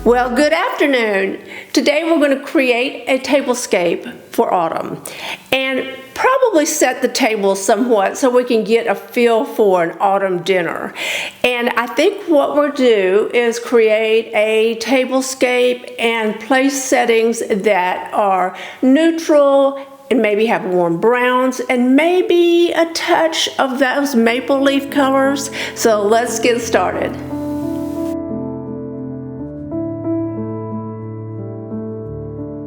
Well, good afternoon. Today we're going to create a tablescape for autumn and probably set the table somewhat so we can get a feel for an autumn dinner. And I think what we'll do is create a tablescape and place settings that are neutral and maybe have warm browns and maybe a touch of those maple leaf colors. So let's get started.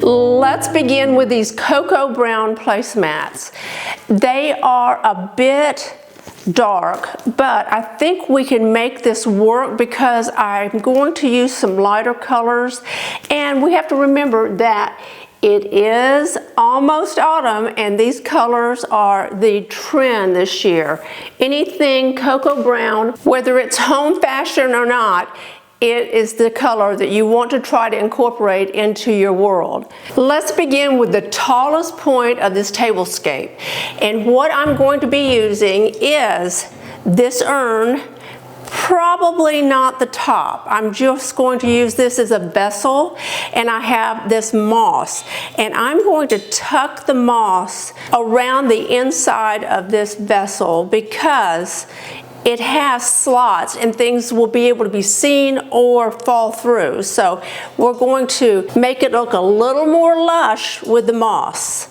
Let's begin with these cocoa brown placemats. They are a bit dark, but I think we can make this work because I'm going to use some lighter colors, and we have to remember that it is almost autumn and these colors are the trend this year. Anything cocoa brown, whether it's home fashion or not, it is the color that you want to try to incorporate into your world. Let's begin with the tallest point of this tablescape. And what I'm going to be using is this urn, probably not the top. I'm just going to use this as a vessel, and I have this moss. And I'm going to tuck the moss around the inside of this vessel because it has slots and things will be able to be seen or fall through. So we're going to make it look a little more lush with the moss.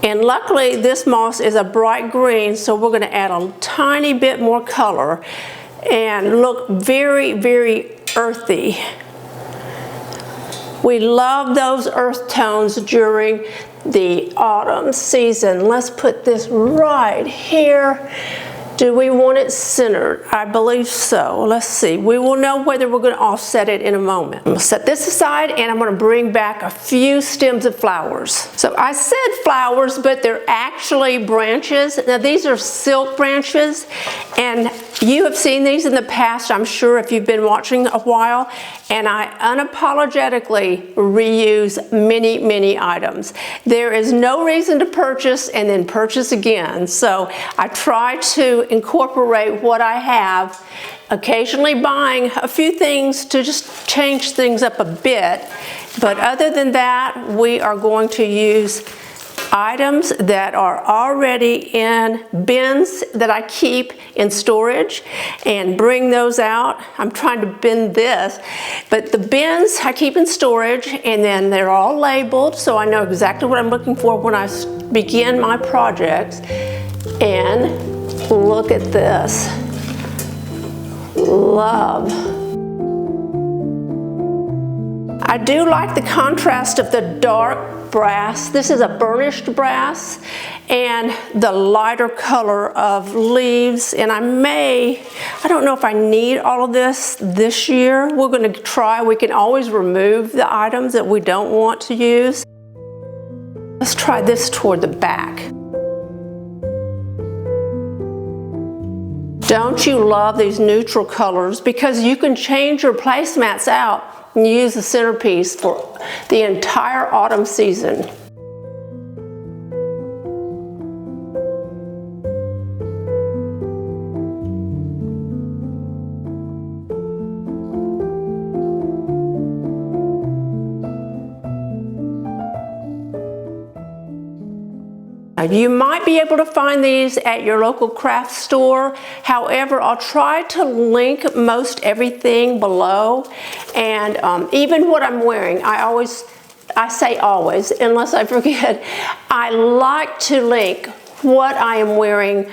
And luckily this moss is a bright green, so we're going to add a tiny bit more color and look very, very earthy. We love those earth tones during the autumn season. Let's put this right here. Do we want it centered? I believe so. Let's see. We will know whether we're going to offset it in a moment. I'm going to set this aside and I'm going to bring back a few stems of flowers. So I said flowers, but they're actually branches. Now these are silk branches, and you have seen these in the past, I'm sure, if you've been watching a while. And I unapologetically reuse many, many items. There is no reason to purchase and then purchase again. So I try to incorporate what I have, occasionally buying a few things to just change things up a bit. But other than that, we are going to use items that are already in bins that I keep in storage and bring those out. I'm trying to bin this, but the bins I keep in storage, and then they're all labeled so I know exactly what I'm looking for when I begin my projects. And look at this. Love. I do like the contrast of the dark brass. This is a burnished brass, and the lighter color of leaves. And I don't know if I need all of this year. We're going to try. We can always remove the items that we don't want to use. Let's try this toward the back. Don't you love these neutral colors? Because you can change your placemats out and use the centerpiece for the entire autumn season. You might be able to find these at your local craft store. However, I'll try to link most everything below. And even what I'm wearing, I say always, unless I forget, I like to link what I am wearing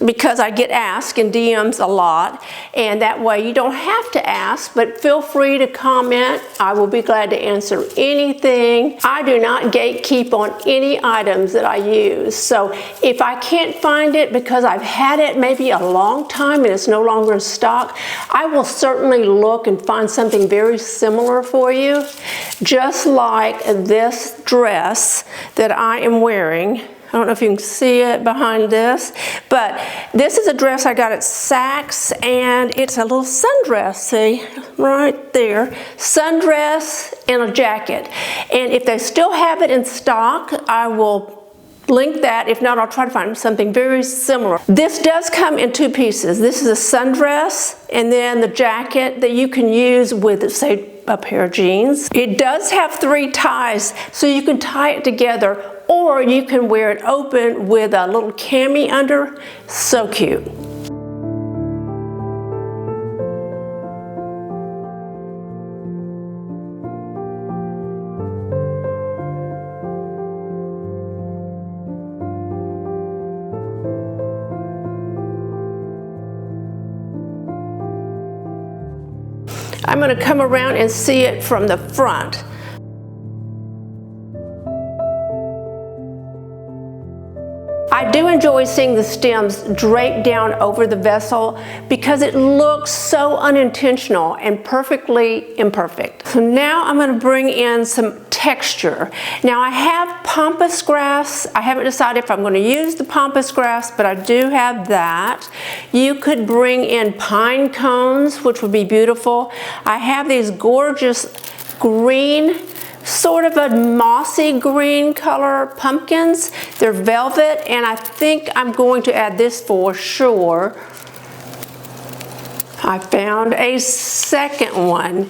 because I get asked in DMs a lot, and that way you don't have to ask, but feel free to comment. I will be glad to answer anything. I do not gatekeep on any items that I use. So if I can't find it because I've had it maybe a long time and it's no longer in stock, I will certainly look and find something very similar for you. Just like this dress that I am wearing. I don't know if you can see it behind this, but this is a dress I got at Saks, and it's a little sundress, see, right there. Sundress and a jacket. And if they still have it in stock, I will link that. If not, I'll try to find something very similar. This does come in two pieces. This is a sundress, and then the jacket that you can use with, say, get a pair of jeans. It does have 3 ties, so you can tie it together, or you can wear it open with a little cami under. So cute. I'm going to come around and see it from the front. I do enjoy seeing the stems drape down over the vessel because it looks so unintentional and perfectly imperfect. So now I'm going to bring in some texture. Now I have pampas grass. I haven't decided if I'm going to use the pampas grass, but I do have that. You could bring in pine cones, which would be beautiful. I have these gorgeous green, sort of a mossy green color pumpkins. They're velvet, and I think I'm going to add this for sure. I found a second one.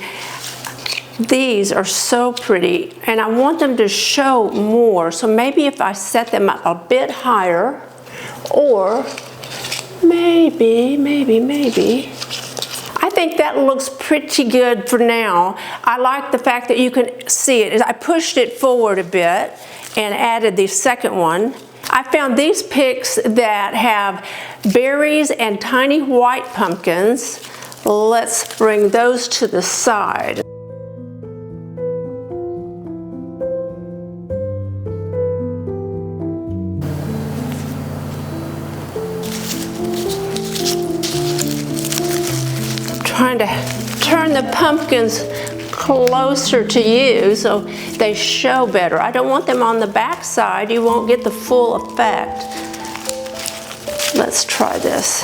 These are so pretty, and I want them to show more. So maybe if I set them up a bit higher, or maybe. I think that looks pretty good for now. I like the fact that you can see it. I pushed it forward a bit and added the second one. I found these picks that have berries and tiny white pumpkins. Let's bring those to the side. Trying to turn the pumpkins closer to you so they show better. I don't want them on the back side. You won't get the full effect. Let's try this.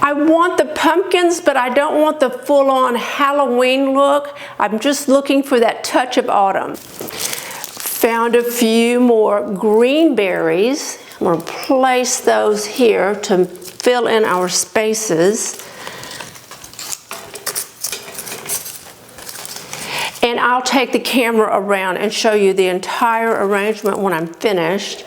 I want the pumpkins, but I don't want the full-on Halloween look. I'm just looking for that touch of autumn. Found a few more green berries. I'm going to place those here to fill in our spaces. And I'll take the camera around and show you the entire arrangement when I'm finished.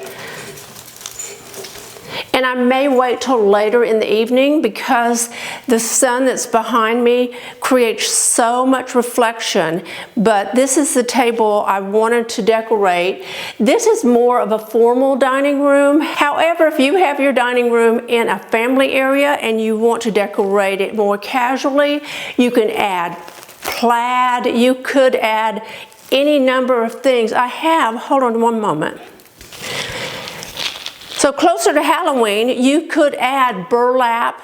And I may wait till later in the evening because the sun that's behind me creates so much reflection. But this is the table I wanted to decorate. This is more of a formal dining room. However, if you have your dining room in a family area and you want to decorate it more casually, you can add plaid. You could add any number of things. Hold on one moment. So closer to Halloween, you could add burlap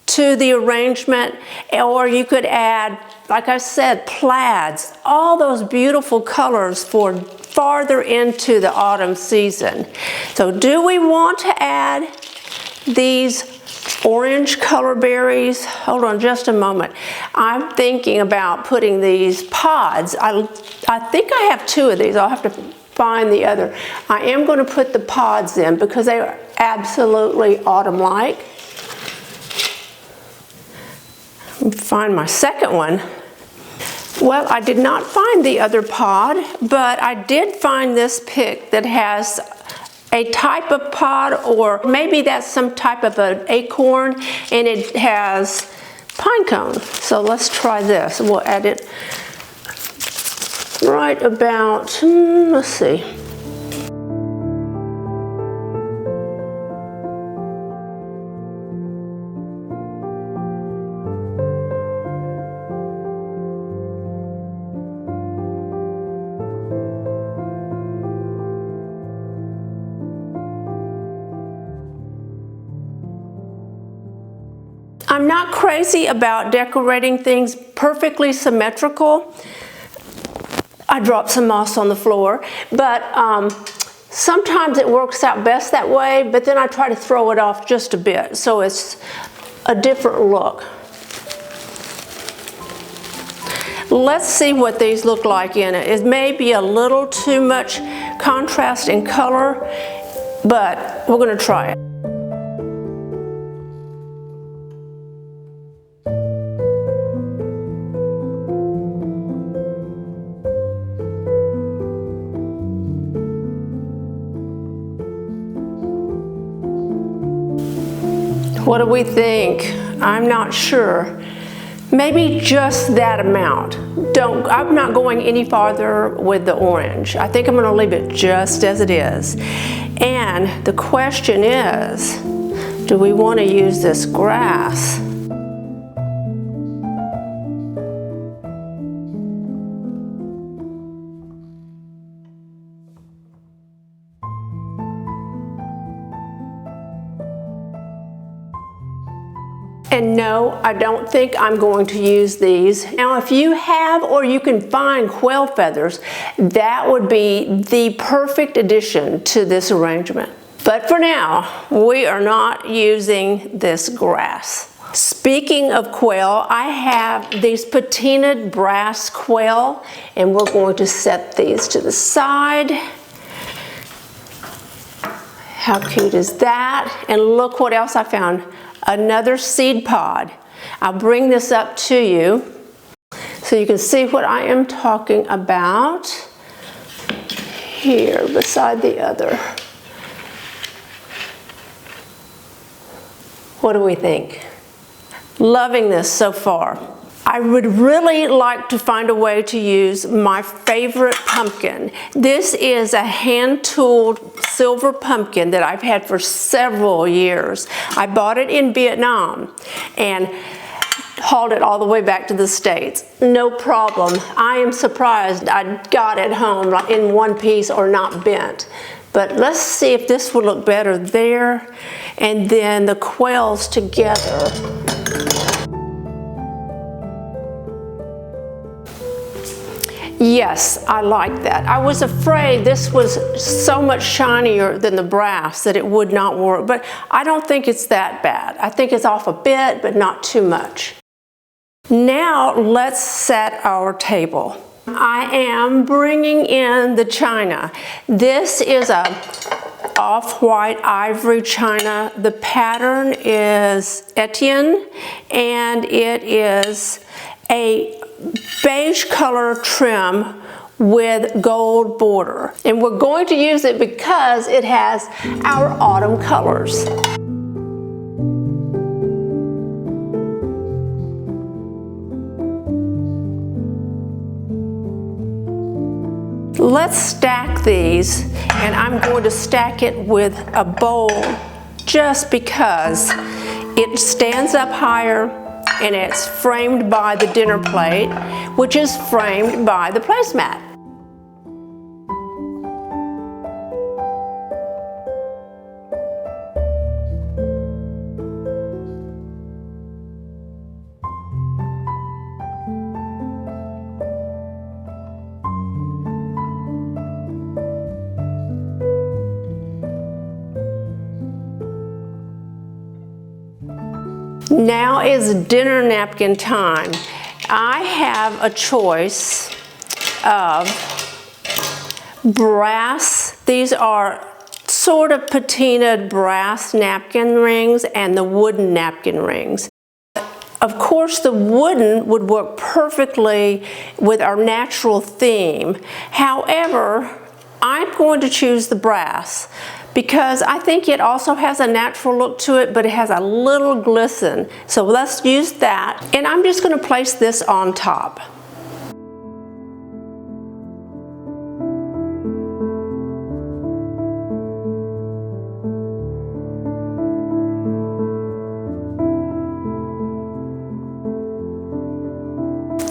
to the arrangement, or you could add, like I said, plaids, all those beautiful colors for farther into the autumn season. So do we want to add these orange color berries? Hold on just a moment. I'm thinking about putting these pods. I think I have 2 of these. I'll have to find the other. I am going to put the pods in because they are absolutely autumn-like. Find my second one. Well, I did not find the other pod, but I did find this pick that has a type of pod, or maybe that's some type of an acorn, and it has pine cone. So let's try this. We'll add it right about, let's see. I'm not crazy about decorating things perfectly symmetrical. I dropped some moss on the floor, but sometimes it works out best that way, but then I try to throw it off just a bit so it's a different look. Let's see what these look like in it. It may be a little too much contrast in color, but we're going to try it. What do we think? I'm not sure. Maybe just that amount. I'm not going any farther with the orange. I think I'm going to leave it just as it is. And the question is, do we want to use this grass? And no, I don't think I'm going to use these. Now, if you have or you can find quail feathers, that would be the perfect addition to this arrangement. But for now, we are not using this grass. Speaking of quail, I have these patinaed brass quail, and we're going to set these to the side. How cute is that? And look what else I found. Another seed pod. I'll bring this up to you so you can see what I am talking about here beside the other. What do we think? Loving this so far. I would really like to find a way to use my favorite pumpkin. This is a hand-tooled silver pumpkin that I've had for several years. I bought it in Vietnam and hauled it all the way back to the States. No problem. I am surprised I got it home in one piece or not bent. But let's see if this would look better there, and then the quails together. Yes, I like that. I was afraid this was so much shinier than the brass that it would not work, but I don't think it's that bad. I think it's off a bit, but not too much. Now let's set our table. I am bringing in the china. This is a off-white ivory china. The pattern is Etienne, and it is a beige color trim with gold border. And we're going to use it because it has our autumn colors. Let's stack these, and I'm going to stack it with a bowl just because it stands up higher and it's framed by the dinner plate, which is framed by the placemat. Now is dinner napkin time. I have a choice of brass. These are sort of patinaed brass napkin rings and the wooden napkin rings. Of course, the wooden would work perfectly with our natural theme. However, I'm going to choose the brass because I think it also has a natural look to it, but it has a little glisten. So let's use that. And I'm just going to place this on top.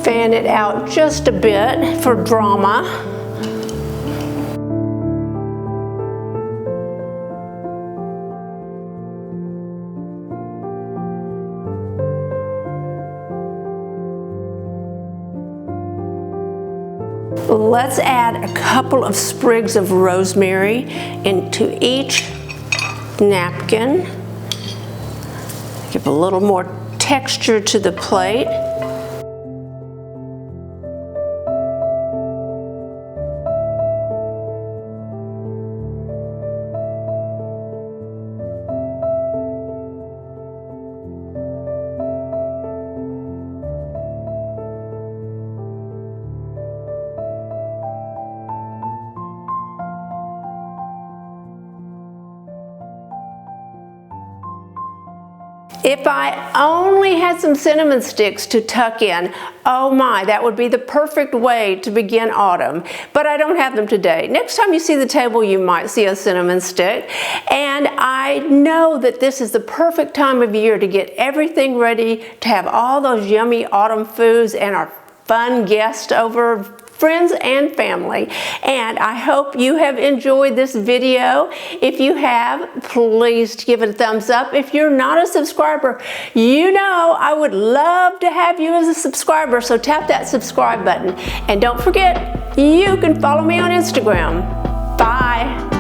Fan it out just a bit for drama. Let's add a couple of sprigs of rosemary into each napkin. Give a little more texture to the plate. If I only had some cinnamon sticks to tuck in, oh my, that would be the perfect way to begin autumn. But I don't have them today. Next time you see the table, you might see a cinnamon stick. And I know that this is the perfect time of year to get everything ready to have all those yummy autumn foods and our fun guests over, friends and family. And I hope you have enjoyed this video. If you have, please give it a thumbs up. If you're not a subscriber, you know I would love to have you as a subscriber, so tap that subscribe button. And don't forget, you can follow me on Instagram. Bye.